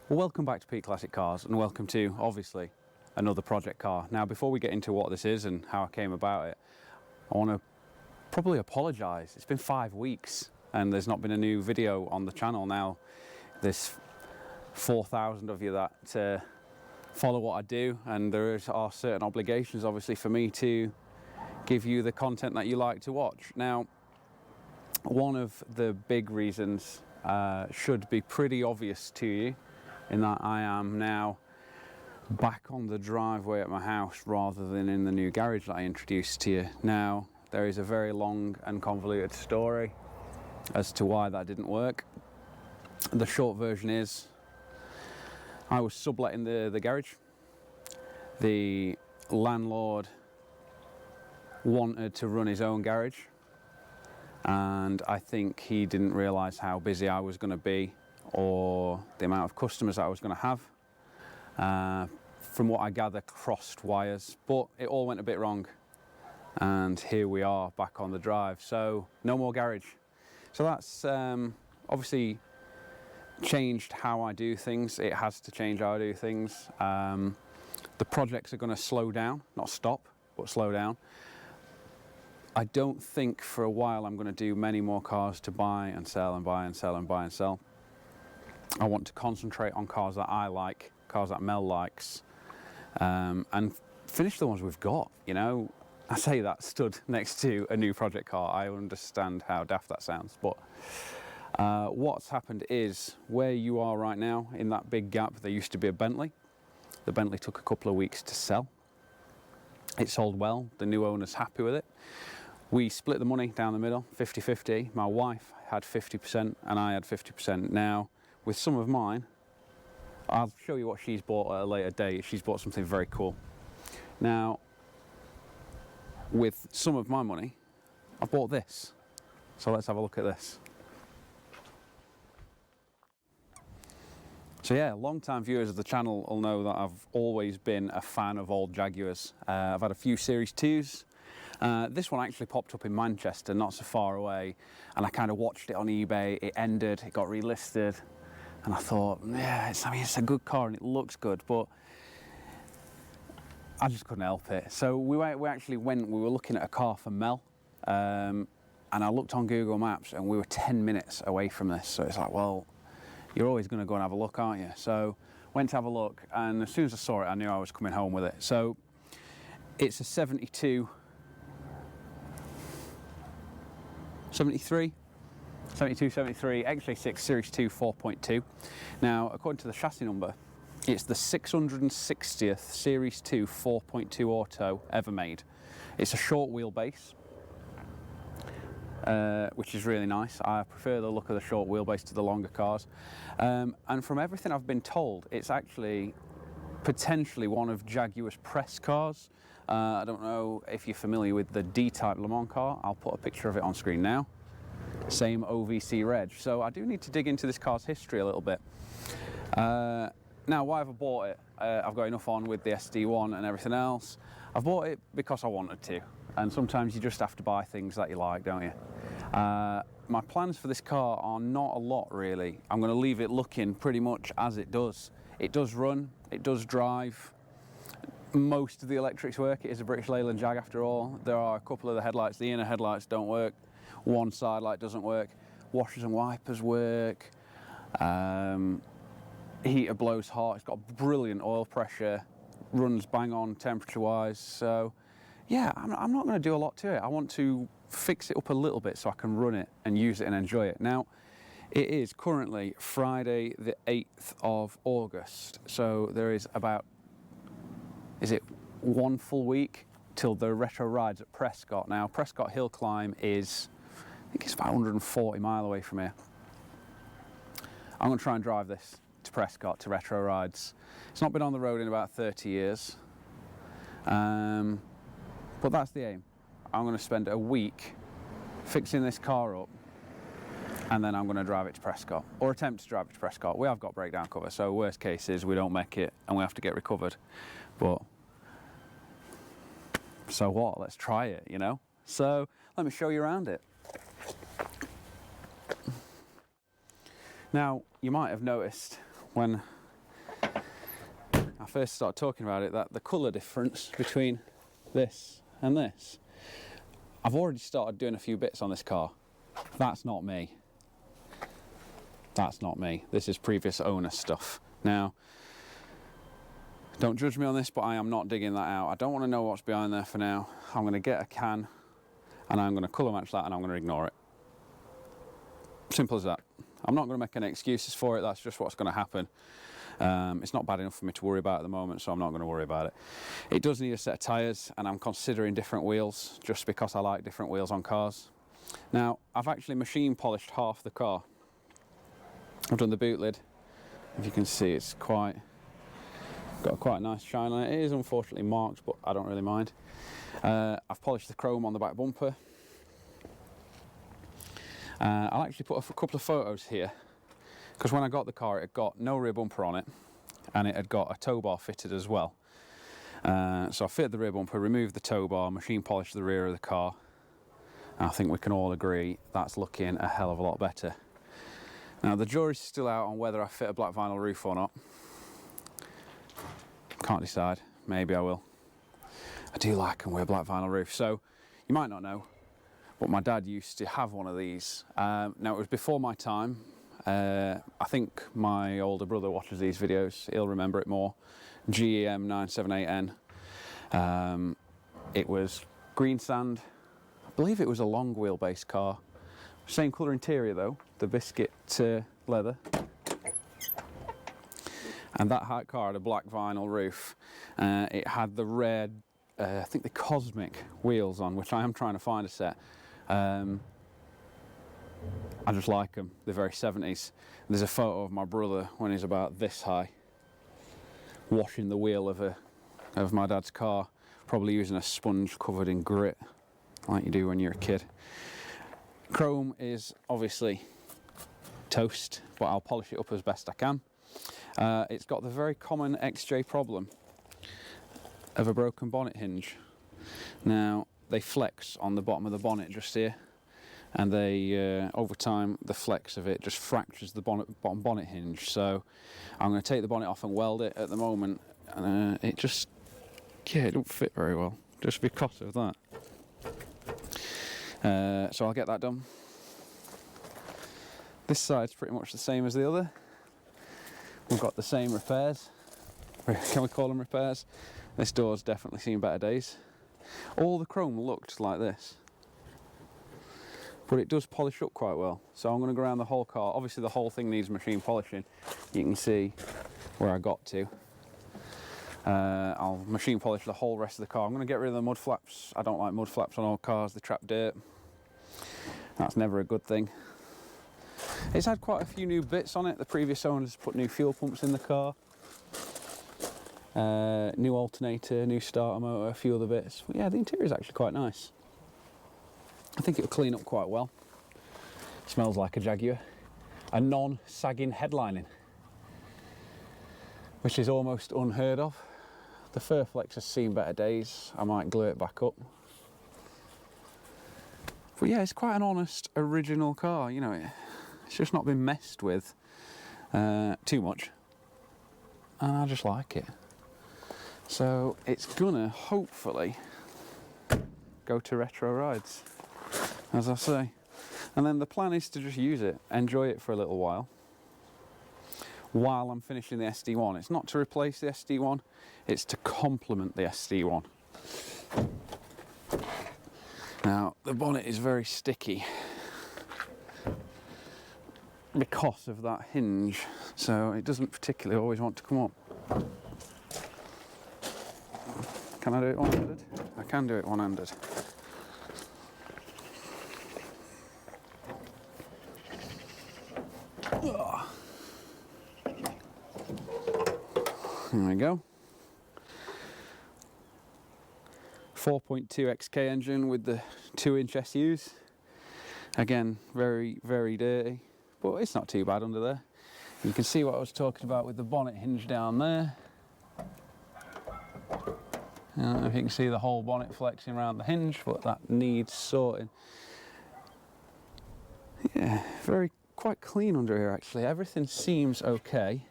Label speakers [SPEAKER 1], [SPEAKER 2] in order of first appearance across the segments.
[SPEAKER 1] Well, welcome back to Pete Classic Cars, and welcome to, obviously, another project car. Now, before we get into what this is and how I came about it, I want to probably apologise. It's been 5 weeks and there's not been a new video on the channel. Now, there's 4,000 of you that follow what I do, and there are certain obligations, obviously, for me to give you the content that you like to watch. Now, one of the big reasons should be pretty obvious to you, in that I am now back on the driveway at my house rather than in the new garage that I introduced to you. Now, there is a very long and convoluted story as to why that didn't work. The short version is I was subletting the garage. The landlord wanted to run his own garage, and I think he didn't realise how busy I was going to be or the amount of customers that I was going to have. From what I gather, crossed wires, but it all went a bit wrong, and here we are back on the drive. So no more garage. So that's obviously changed how I do things. It has to change how I do things. The projects are going to slow down, not stop, but slow down. I don't think for a while I'm going to do many more cars to buy and sell and buy and sell and buy and sell. I want to concentrate on cars that I like, cars that Mel likes, and finish the ones we've got. You know, I say that stood next to a new project car. I understand how daft that sounds, but what's happened is, where you are right now, in that big gap, there used to be a Bentley. The Bentley took a couple of weeks to sell. It sold well, the new owner's happy with it. We split the money down the middle, 50-50. My wife had 50% and I had 50%. Now, with some of mine, I'll show you what she's bought at a later date. She's bought something very cool. Now, with some of my money, I've bought this. So let's have a look at this. So yeah, long-time viewers of the channel will know that I've always been a fan of old Jaguars. I've had a few Series 2s. This one actually popped up in Manchester, not so far away, and I kind of watched it on eBay. It ended, it got relisted, and I thought, yeah, it's a good car and it looks good, but I just couldn't help it. So we were looking at a car for Mel, and I looked on Google Maps and we were 10 minutes away from this. So it's like, well, you're always going to go and have a look, aren't you? So went to have a look, and as soon as I saw it, I knew I was coming home with it. So it's a 73 XJ6 Series 2 4.2. Now, according to the chassis number, it's the 660th Series 2 4.2 auto ever made. It's a short wheelbase, which is really nice. I prefer the look of the short wheelbase to the longer cars. And from everything I've been told, it's actually potentially one of Jaguar's press cars. I don't know if you're familiar with the D-Type Le Mans car. I'll put a picture of it on screen now. Same OVC reg. So I do need to dig into this car's history a little bit. Now, why have I bought it? I've got enough on with the SD1 and everything else. I've bought it because I wanted to. And sometimes you just have to buy things that you like, don't you? My plans for this car are not a lot, really. I'm going to leave it looking pretty much as it does. It does run, it does drive. Most of the electrics work. It is a British Leyland Jag after all. There are a couple of the headlights, the inner headlights don't work. One side light doesn't work. Washers and wipers work. Heater blows hot. It's got brilliant oil pressure. Runs bang on temperature wise. So yeah, I'm not going to do a lot to it. I want to fix it up a little bit so I can run it and use it and enjoy it. Now, it is currently Friday the 8th of August. So there is about, is it 1 full week till the retro rides at Prescott. Now, Prescott Hill Climb is, I think it's about 140 mile away from here. I'm going to try and drive this to Prescott, to retro rides. It's not been on the road in about 30 years. But that's the aim. I'm going to spend a week fixing this car up, and then I'm going to drive it to Prescott, or attempt to drive it to Prescott. We have got breakdown cover, so worst case is we don't make it and we have to get recovered. But so what? Let's try it, you know? So let me show you around it. Now, you might have noticed when I first started talking about it, that the colour difference between this and this. I've already started doing a few bits on this car. That's not me. That's not me. This is previous owner stuff. Now, don't judge me on this, but I am not digging that out. I don't want to know what's behind there for now. I'm going to get a can and I'm going to colour match that and I'm going to ignore it. Simple as that. I'm not going to make any excuses for it. That's just what's going to happen. It's not bad enough for me to worry about at the moment, so I'm not going to worry about it. It does need a set of tyres, and I'm considering different wheels just because I like different wheels on cars. Now, I've actually machine polished half the car. I've done the boot lid. If you can see, it's got quite a nice shine on it. It is unfortunately marked, but I don't really mind. I've polished the chrome on the back bumper. I'll actually put a couple of photos here, because when I got the car it had got no rear bumper on it and it had got a tow bar fitted as well. So I fitted the rear bumper, removed the tow bar, machine polished the rear of the car, and I think we can all agree that's looking a hell of a lot better. Now the jury's still out on whether I fit a black vinyl roof or not. Can't decide, maybe I will. I do like them with a black vinyl roof. So you might not know, but my dad used to have one of these. Now it was before my time. I think my older brother watches these videos, he'll remember it more. GEM 978N. It was green sand. I believe it was a long wheelbase car. Same colour interior though, the biscuit leather. And that car had a black vinyl roof. It had the red, I think the Cosmic wheels on, which I am trying to find a set. I just like them, they're very 70s. There's a photo of my brother when he's about this high, washing the wheel of my dad's car, probably using a sponge covered in grit, like you do when you're a kid. Chrome is obviously toast, but I'll polish it up as best I can. It's got the very common XJ problem of a broken bonnet hinge. Now, they flex on the bottom of the bonnet just here, and they over time the flex of it just fractures the bottom bonnet hinge. So I'm going to take the bonnet off and weld it at the moment, and it just, yeah, it don't fit very well just because of that. So I'll get that done. This side's pretty much the same as the other. We've got the same repairs. Can we call them repairs? This door's definitely seen better days. All the chrome looked like this, but it does polish up quite well. So I'm going to go around the whole car. Obviously the whole thing needs machine polishing. You can see where I got to. I'll machine polish the whole rest of the car. I'm going to get rid of the mud flaps. I don't like mud flaps on all cars, they trap dirt. That's never a good thing. It's had quite a few new bits on it. The previous owners put new fuel pumps in the car, new alternator, new starter motor, a few other bits. But yeah, the interior is actually quite nice. I think it'll clean up quite well. Smells like a Jaguar. A non-sagging headlining, which is almost unheard of. The Furflex has seen better days. I might glue it back up. But yeah, it's quite an honest, original car. You know, it's just not been messed with too much. And I just like it. So it's gonna hopefully go to retro rides, as I say. And then the plan is to just use it, enjoy it for a little while I'm finishing the SD1. It's not to replace the SD1, it's to complement the SD1. Now, the bonnet is very sticky because of that hinge, so it doesn't particularly always want to come up. Can I do it one-handed? I can do it one-handed. There we go. 4.2 XK engine with the 2-inch SUs. Again, very, very dirty, but it's not too bad under there. You can see what I was talking about with the bonnet hinge down there. I don't know if you can see the whole bonnet flexing around the hinge, but that needs sorting. Yeah, quite clean under here actually. Everything seems okay.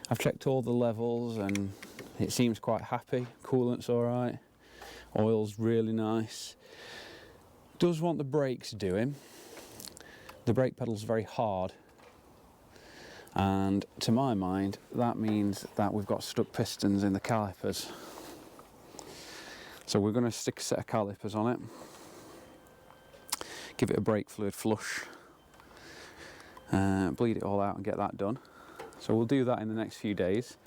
[SPEAKER 1] I've checked all the levels and It seems quite happy, coolant's alright, oil's really nice. Does want the brakes doing. The brake pedal's very hard, and to my mind that means that we've got stuck pistons in the calipers. So we're going to stick a set of calipers on it, give it a brake fluid flush, bleed it all out and get that done. So we'll do that in the next few days.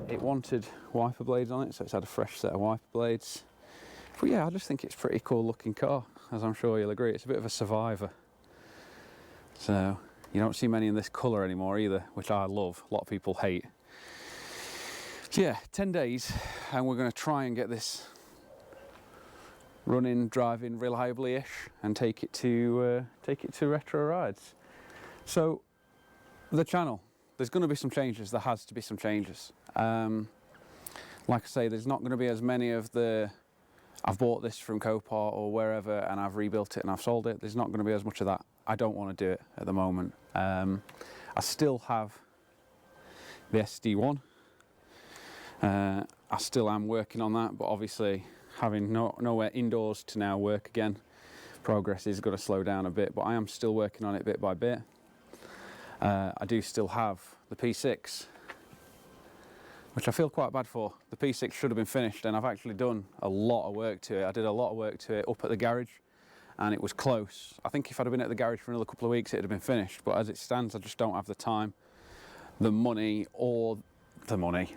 [SPEAKER 1] It wanted wiper blades on it, so it's had a fresh set of wiper blades. But yeah, I just think it's a pretty cool looking car, as I'm sure you'll agree. It's a bit of a survivor. So you don't see many in this colour anymore either, which I love. A lot of people hate. So yeah, 10 days, and we're going to try and get this running, driving reliably-ish, and take it to retro rides. So the channel, there's going to be some changes. There has to be some changes. Like I say, there's not going to be as many of the I've bought this from Copart or wherever and I've rebuilt it and I've sold it. There's not going to be as much of that. I don't want to do it at the moment. I still have the SD1. I still am working on that, but obviously having nowhere indoors to now work again, progress is going to slow down a bit, but I am still working on it bit by bit. I do still have the P6, which I feel quite bad for. The P6 should have been finished, and I've actually done a lot of work to it. I did a lot of work to it up at the garage, and it was close. I think if I'd have been at the garage for another couple of weeks, it'd have been finished, but as it stands, I just don't have the time, the money, or the money.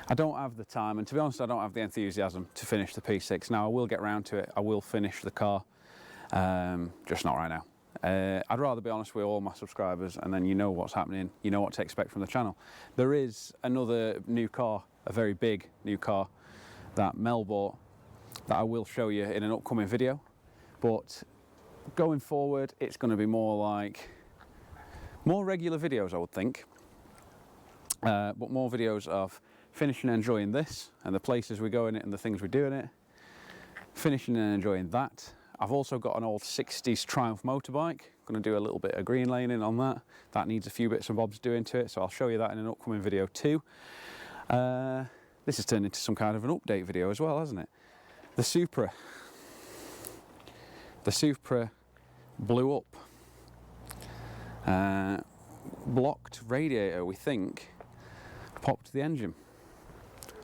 [SPEAKER 1] I don't have the time, and to be honest, I don't have the enthusiasm to finish the P6. Now, I will get round to it. I will finish the car, just not right now. I'd rather be honest with all my subscribers, and then you know what's happening, you know what to expect from the channel. There is another new car, a very big new car that Mel bought, that I will show you in an upcoming video. But going forward, it's going to be more regular videos, I would think, but more videos of finishing and enjoying this and the places we go in it and the things we do in it, finishing and enjoying that. I've also got an old 60s Triumph motorbike. I'm going to do a little bit of green laning on that. That needs a few bits and bobs doing to it, so I'll show you that in an upcoming video too. This has turned into some kind of an update video as well, hasn't it? The Supra blew up. Blocked radiator, we think, popped the engine.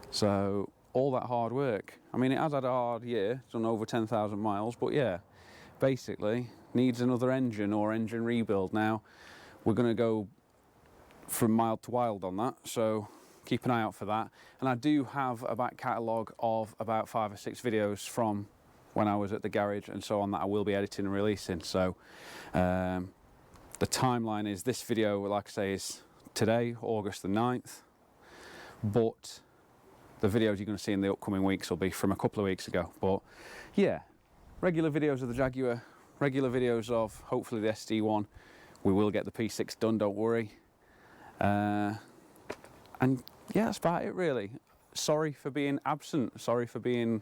[SPEAKER 1] So all that hard work, I mean, it has had a hard year, it's done over 10,000 miles, but yeah, basically needs another engine or engine rebuild. Now we're going to go from mild to wild on that, so keep an eye out for that. And I do have a back catalogue of about 5 or 6 videos from when I was at the garage and so on that I will be editing and releasing. So the timeline is, this video, like I say, is today, August the 9th, but the videos you're going to see in the upcoming weeks will be from a couple of weeks ago. But yeah, regular videos of the Jaguar, regular videos of hopefully the SD1. We will get the P6 done, don't worry. And yeah, that's about it really. Sorry for being absent, sorry for being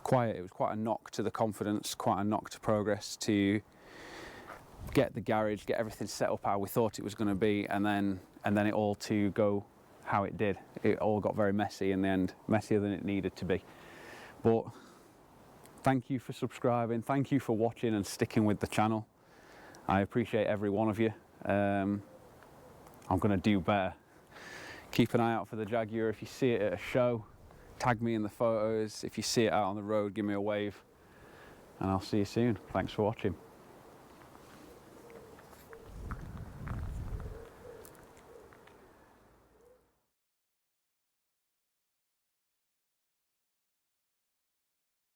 [SPEAKER 1] quiet. It was quite a knock to the confidence, quite a knock to progress to get the garage, get everything set up how we thought it was going to be, and then it all to go how it did. It all got very messy in the end, messier than it needed to be. But thank you for subscribing, thank you for watching and sticking with the channel. I appreciate every one of you. I'm going to do better. Keep an eye out for the Jaguar. If you see it at a show, tag me in the photos. If you see it out on the road, give me a wave, and I'll see you soon. Thanks for watching.